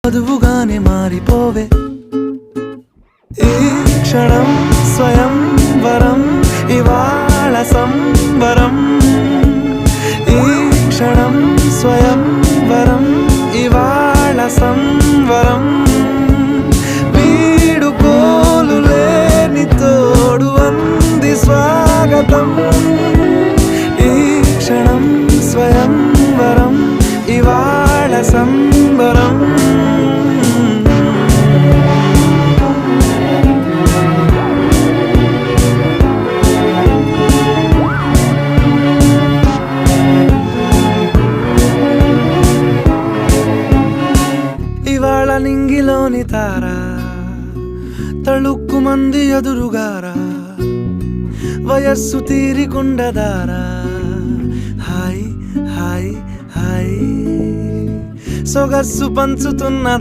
వధువుగానే మారిపోవే. ఈ క్షణం స్వయం వరం, ఇవాళ సంబరం. ఈ క్షణం స్వయం వరం, ఇవాళ సంవరం. వీడుకోలు లేని తోడు అంది స్వాగతం. ఈ క్షణం స్వయం వరం, ఇవాళ సంబరం. ఇవాళ నింగిలోని తారా తళుక్కు మంది ఎదురుగారా, వయస్సు తీరికుండదారా. హాయ్ హాయ్ హాయ్ సొగస్సు పంచుతున్న